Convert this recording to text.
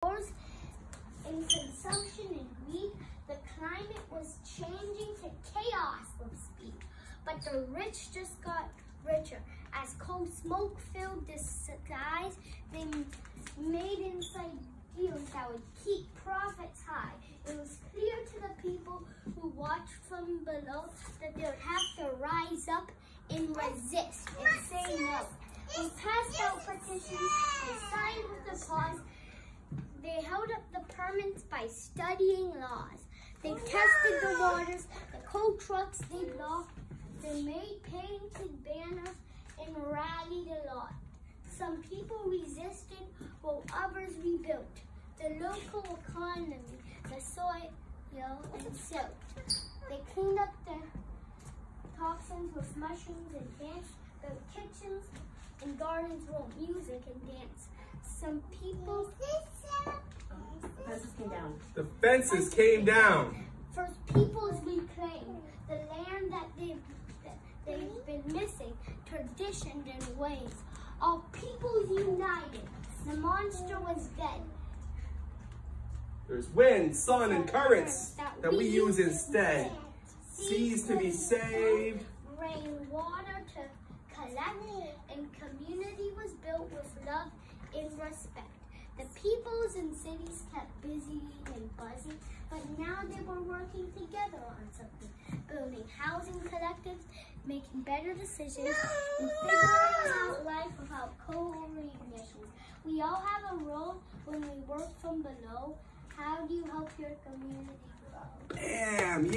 In consumption and greed, the climate was changing to chaos with speed. But the rich just got richer. As cold smoke filled the skies, they made inside deals that would keep profits high. It was clear to the people who watched from below that they would have to rise up and resist and say no. They passed out petitions and signed with the cause. They held up the permits by studying laws. They tested the waters, the coal trucks they blocked. They made painted banners and rallied a lot. Some people resisted while others rebuilt the local economy, the soil and silt. They cleaned up the toxins with mushrooms and fish, built kitchens and gardens wrote music and dance. Some people... The fences came down. The fences came down. First peoples reclaimed the land that they've been missing, traditions and ways. All peoples united. The monster was dead. There's wind, sun, and currents that we use instead. Seas to be saved. Rainwater to collect, and community was built with love and respect. The peoples and cities kept busy and busy, but now they were working together on something, building housing collectives, making better decisions, and figuring out life without coal or emissions. We all have a role when we work from below. How do you help your community grow? Damn, yeah.